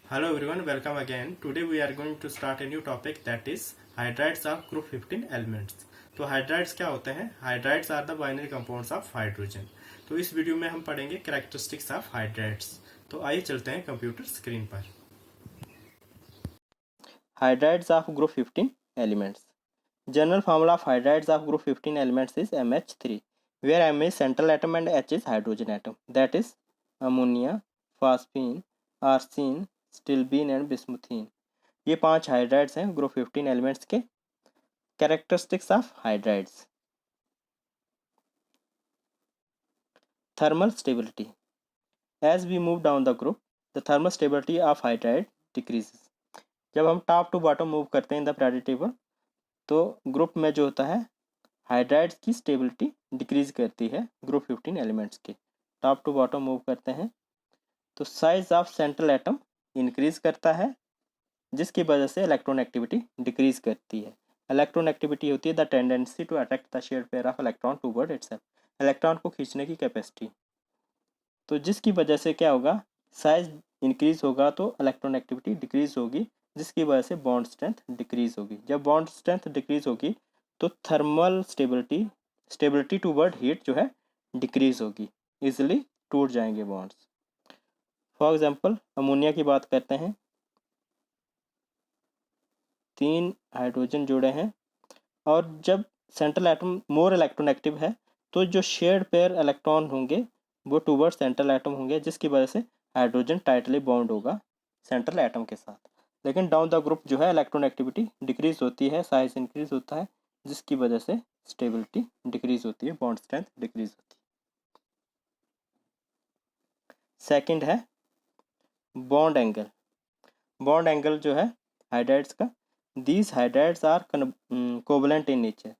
Hello everyone, welcome again. Today we are going to start a new topic that is hydrides of group 15 elements. तो hydrides क्या होते हैं? Hydrides are the binary compounds of hydrogen. तो इस video में हम पढ़ेंगे characteristics of hydrides. तो आइए चलते हैं कंप्यूटर स्क्रीन पर. Hydrides of group 15 elements. General formula of hydrides of group 15 elements is MH3, where M is central atom and H is hydrogen atom. That is ammonia, phosphine, arsine, stilbene and bismuthine. ये 5 hydrides हैं group 15 elements के. Characteristics of hydrides. Thermal stability. As we move down the group, the thermal stability of hydride decreases. जब हम top to bottom move करते हैं in the periodic table, तो group में जो होता है हाइड्राइड्स की स्टेबिलिटी डिक्रीज करती है. ग्रुप 15 एलिमेंट्स के टॉप टू बॉटम मूव करते हैं तो size of central atom increase करता है, जिसकी वजह से इलेक्ट्रॉन एक्टिविटी डिक्रीज करती है. इलेक्ट्रॉन एक्टिविटी होती है the tendency to attract the shared pair of electron toward itself. Electron को खींचने की कैपेसिटी. तो जिसकी वजह से क्या होगा, साइज इंक्रीज होगा तो इलेक्ट्रॉन एक्टिविटी डिक्रीज होगी, जिसकी वजह से बॉन्ड स्ट्रेंथ डिक्रीज होगी. जब बॉन्ड स्ट्रेंथ डिक्रीज होगी तो थर्मल स्टेबिलिटी टूवर्ड हीट जो है डिक्रीज होगी, इजिली टूट जाएंगे बॉन्ड्स. फॉर एग्जांपल अमोनिया की बात करते हैं. 3 हाइड्रोजन जुड़े हैं और जब central atom more electron active है तो जो शेयर्ड पेयर इलेक्ट्रॉन होंगे वो टूवर्ड सेंट्रल एटम होंगे, जिसकी वजह से हाइड्रोजन टाइटली बॉन्ड होगा सेंट्रल एटम के साथ. लेकिन डाउन द ग्रुप जो है इलेक्ट्रॉन एक्टिविटी डिक्रीज होती है, साइज इंक्रीज होता है, जिसकी वजह से स्टेबिलिटी डिक्रीज होती है, बॉन्ड स्ट्रेंथ डिक्रीज होती है. सेकंड है बॉन्ड एंगल. बॉन्ड एंगल जो है हाइड्राइड्स का, these hydrides are covalent in nature.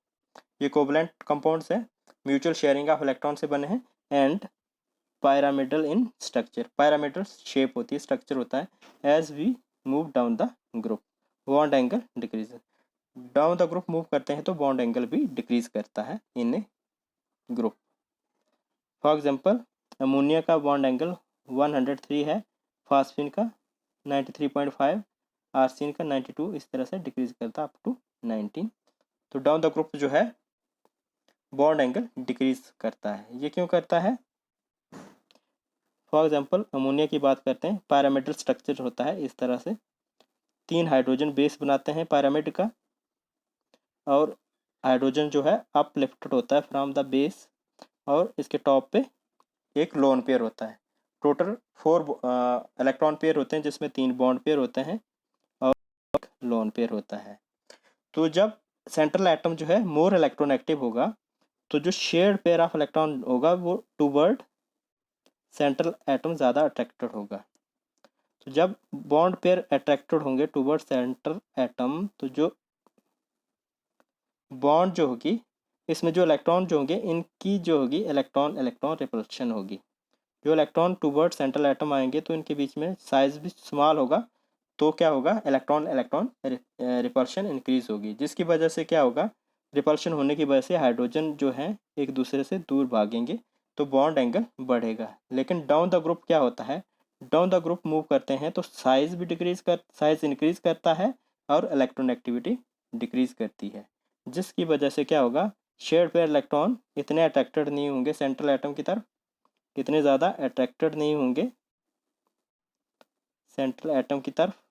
ये कोवलेंट कंपाउंड्स है, म्यूचुअल शेयरिंग ऑफ इलेक्ट्रॉन से बने हैं and pyramidal in structure. pyramidal shape होती है, स्ट्रक्चर होता है. As we move down the group bond angle decrease. Down the group move करते हैं तो बॉन्ड एंगल भी डिक्रीज करता है in a group. For example ammonia का बॉन्ड एंगल 103 है, फास्फिन का 93.5, आर्सिन का 92, इस तरह से डिक्रीज करता है अप टू 19. तो डाउन द ग्रुप जो है बॉन्ड एंगल डिक्रीज करता है. ये क्यों करता है? फॉर एग्जांपल अमोनिया की बात करते हैं. पैरामिडल स्ट्रक्चर होता है इस तरह से, 3 हाइड्रोजन बेस बनाते हैं पैरामिड का, और हाइड्रोजन जो है अपलिफ्टेड होता है फ्रॉम द बेस, और इसके टॉप पे एक लोन पेयर होता है. टोटल 4 इलेक्ट्रॉन पेयर होते हैं, जिसमें 3 बॉन्ड पेयर होते हैं और एक लोन पेयर होता है. तो जब सेंट्रल एटम जो है मोर इलेक्ट्रॉन एक्टिव होगा तो जो शेयर्ड पेयर ऑफ इलेक्ट्रॉन होगा वो टूवर्ड सेंट्रल एटम ज़्यादा अट्रैक्टेड होगा. तो जब बॉन्ड पेयर अट्रैक्टेड होंगे टूवर्ड सेंट्रल एटम, तो जो बॉन्ड जो होगी इसमें जो इलेक्ट्रॉन जो होंगे इनकी जो होगी इलेक्ट्रॉन इलेक्ट्रॉन रिपल्शन होगी. जो इलेक्ट्रॉन टूवर्ड सेंट्रल एटम आएंगे तो इनके बीच में साइज भी स्मॉल होगा, तो क्या होगा, इलेक्ट्रॉन इलेक्ट्रॉन रिपल्शन इंक्रीज होगी, जिसकी वजह से क्या होगा, रिपल्शन होने की वजह से हाइड्रोजन जो है एक दूसरे से दूर भागेंगे, तो बॉन्ड एंगल बढ़ेगा. लेकिन डाउन द ग्रुप क्या होता है, डाउन द ग्रुप मूव करते हैं तो साइज इंक्रीज करता है और इलेक्ट्रॉन एक्टिविटी डिक्रीज करती है, जिसकी वजह से क्या होगा, शेयर्ड पेयर इलेक्ट्रॉन इतने अट्रैक्टेड नहीं होंगे सेंट्रल एटम की तरफ, इतने ज़्यादा अट्रैक्टेड नहीं होंगे सेंट्रल एटम की तरफ.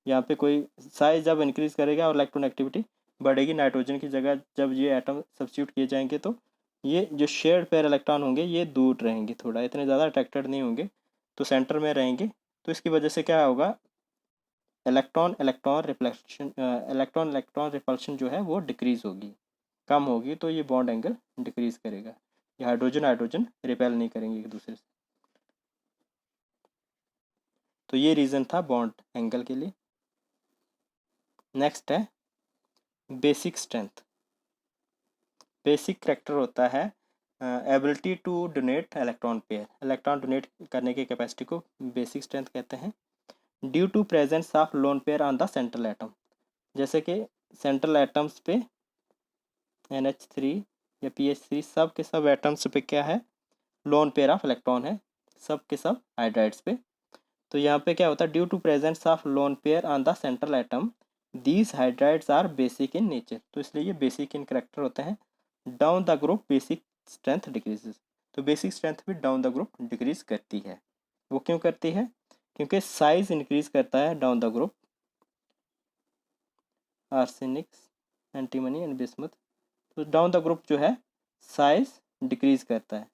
यहाँ पे कोई साइज जब इंक्रीज करेगा और इलेक्ट्रॉन एक्टिविटी बढ़ेगी, नाइट्रोजन की जगह जब ये एटम सब्स्टिट्यूट किए जाएंगे तो ये जो शेयर्ड पेयर इलेक्ट्रॉन होंगे ये दूर रहेंगे, थोड़ा इतने ज़्यादा अट्रैक्टेड नहीं होंगे, तो सेंटर में रहेंगे. तो इसकी वजह से क्या होगा, इलेक्ट्रॉन इलेक्ट्रॉन रिपल्शन जो है वो डिक्रीज होगी, कम होगी, तो ये बॉन्ड एंगल डिक्रीज करेगा. ये हाइड्रोजन रिपेल नहीं करेंगे एक दूसरे से. तो ये रीज़न था बॉन्ड एंगल के लिए. नेक्स्ट है बेसिक स्ट्रेंथ. बेसिक करेक्टर होता है ability to donate electron pair. Electron donate करने की कैपेसिटी को बेसिक स्ट्रेंथ कहते हैं. Due to presence of lone pair on the central atom. जैसे कि सेंट्रल एटम्स पे NH3 या PH3 सब के सब एटम्स पे क्या है, लोन पेयर ऑफ इलेक्ट्रॉन है, सब के सब हाइड्राइड्स पे. तो यहाँ पे क्या होता है, due to presence of lone pair on the central atom these hydrides are basic in nature. तो इसलिए ये बेसिक इन करेक्टर होते हैं। Down the group basic strength decreases, तो बेसिक स्ट्रेंथ भी डाउन द ग्रुप डिक्रीज करती है। वो क्यों करती है? क्योंकि साइज इंक्रीज करता है down the group, arsenics, antimony and bismuth. तो डाउन द ग्रुप जो है साइज डिक्रीज करता है,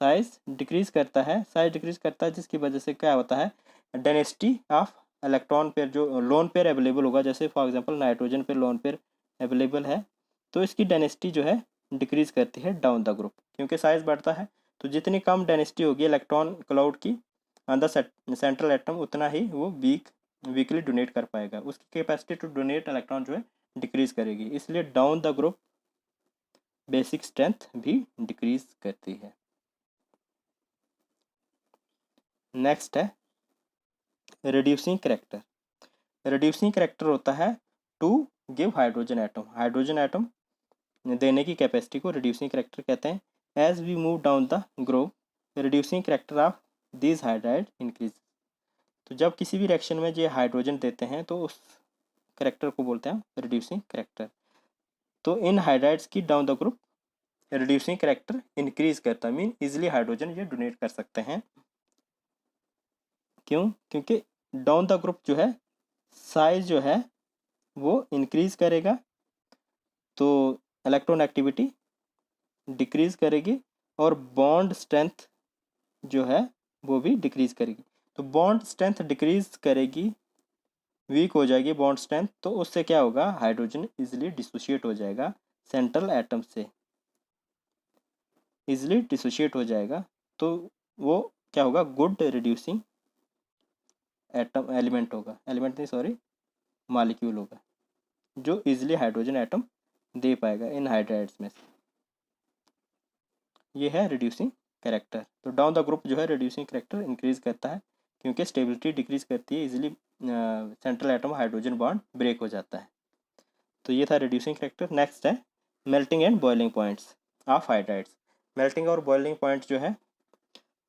साइज डिक्रीज करता है, साइज डिक्रीज करता है, जिसकी वजह से क्या होता है, डेंसिटी ऑफ इलेक्ट्रॉन पेयर जो लोन पेयर अवेलेबल होगा, जैसे फॉर एग्जांपल नाइट्रोजन पे लोन पेयर अवेलेबल है, तो इसकी डेंसिटी जो है डिक्रीज करती है डाउन द ग्रुप, क्योंकि साइज बढ़ता है। तो जितनी कम डेंसिटी होगी इलेक्ट्रॉन क्लाउड की ऑन द सेंट्रल एटम, उतना ही वो वीकली डोनेट कर पाएगा, उसकी कैपेसिटी टू डोनेट इलेक्ट्रॉन जो है डिक्रीज करेगी। इसलिए down the group basic strength भी डिक्रीज करती है। नेक्स्ट है रिड्यूसिंग करेक्टर। रिड्यूसिंग करेक्टर होता है to give hydrogen atom, hydrogen atom देने की कैपेसिटी को रिड्यूसिंग करेक्टर कहते हैं। As we move down the group reducing character of this hydride increase. तो जब किसी भी रिएक्शन में जो हाइड्रोजन देते हैं तो उस करेक्टर को बोलते हैं रिड्यूसिंग करेक्टर। तो इन हाइड्राइड्स की down the group reducing character increase करता है, मीन इजिली हाइड्रोजन ये डोनेट कर सकते हैं। क्यों? क्योंकि डाउन द ग्रुप जो है साइज जो है वो इंक्रीज करेगा, तो इलेक्ट्रॉन एक्टिविटी डिक्रीज करेगी और बॉन्ड स्ट्रेंथ जो है वो भी डिक्रीज करेगी। तो बॉन्ड स्ट्रेंथ डिक्रीज करेगी, वीक हो जाएगी बॉन्ड स्ट्रेंथ, तो उससे क्या होगा, हाइड्रोजन इजिली डिसोशिएट हो जाएगा सेंट्रल एटम से, इजिली डिसोशिएट हो जाएगा। तो वो क्या होगा, गुड रिड्यूसिंग एटम एलिमेंट होगा, एलिमेंट नहीं सॉरी मॉलिक्यूल होगा, जो इजिली हाइड्रोजन एटम दे पाएगा इन हाइड्राइड्स में से। ये है रिड्यूसिंग कैरेक्टर। तो डाउन द ग्रुप जो है रिड्यूसिंग कैरेक्टर इंक्रीज करता है, क्योंकि स्टेबिलिटी डिक्रीज करती है, easily central atom hydrogen bond break हो जाता है। तो ये था रिड्यूसिंग कैरेक्टर। नेक्स्ट है melting and boiling points of hydrides. Melting और बॉइलिंग पॉइंट जो है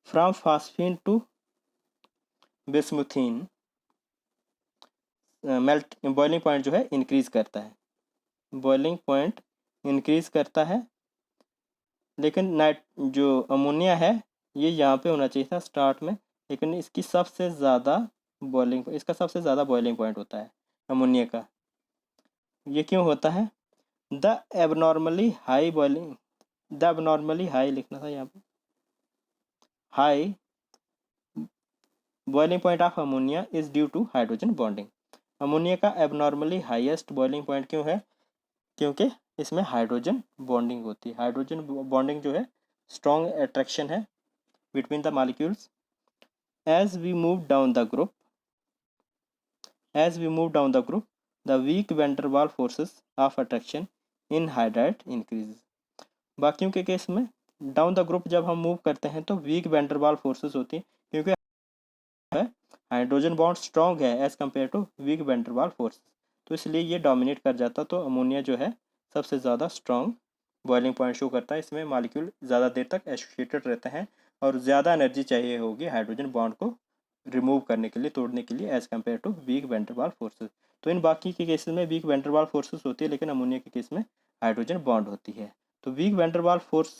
from phosphine to bismuthine, melt boiling point जो है इंक्रीज करता है, बॉइलिंग पॉइंट इंक्रीज करता है। लेकिन नाइट जो अमोनिया है ये यहाँ पे होना चाहिए था स्टार्ट में, लेकिन इसकी सबसे ज़्यादा इसका सबसे ज़्यादा बॉइलिंग पॉइंट होता है अमोनिया का। ये क्यों होता है? The abnormally high boiling, the abnormally high लिखना था यहाँ पे, high boiling point of ammonia is due to hydrogen bonding. Ammonia का एबनॉर्मली हाईएस्ट बॉइलिंग पॉइंट क्यों है? क्योंकि इसमें हाइड्रोजन बॉन्डिंग होती है। हाइड्रोजन बॉन्डिंग जो है स्ट्रॉन्ग अट्रैक्शन है between the molecules. As we move down the group, as we move down the group the weak van Waals forces of attraction in hydride increase. बाकियों के case में down the group जब हम move करते हैं तो week van Waals forces होती है, क्योंकि हाइड्रोजन बॉन्ड स्ट्रॉन्ग है as compare to weak van Waals force, तो इसलिए ये डोमिनेट कर जाता। तो अमोनिया जो है सबसे ज़्यादा स्ट्रॉन्ग बॉइलिंग पॉइंट शो करता है। इसमें मॉलिक्यूल ज़्यादा देर तक एसोसिएटेड रहते हैं और ज़्यादा एनर्जी चाहिए होगी हाइड्रोजन बॉन्ड को रिमूव करने के लिए, तोड़ने के लिए, as compare to weak van Waals forces. तो इन बाकी के केसेस में वीक वैन वाल फोर्सेस होती है, लेकिन अमोनिया के केस में हाइड्रोजन बॉन्ड होती है। तो वीक वैन वाल फोर्स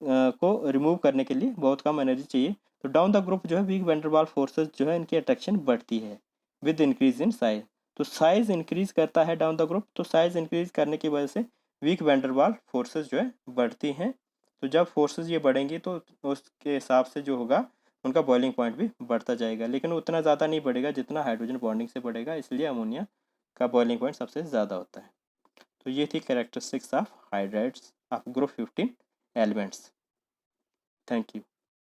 को रिमूव करने के लिए बहुत कम एनर्जी चाहिए। तो डाउन द ग्रुप जो है वीक वैन वाल फोर्सेस जो है इनकी अट्रैक्शन बढ़ती है विद इंक्रीज इन साइज। तो साइज इंक्रीज करता है डाउन द ग्रुप, तो साइज इंक्रीज करने की वजह से वीक वैन वाल फोर्सेस जो है बढ़ती हैं। तो जब फोर्सेस ये बढ़ेंगी तो उसके हिसाब से जो होगा उनका बॉइलिंग पॉइंट भी बढ़ता जाएगा, लेकिन उतना ज़्यादा नहीं बढ़ेगा जितना हाइड्रोजन बॉन्डिंग से बढ़ेगा, इसलिए अमोनिया का बॉइलिंग पॉइंट सबसे ज़्यादा होता है। तो ये थी characteristics of hydrides of group 15 elements. Thank you.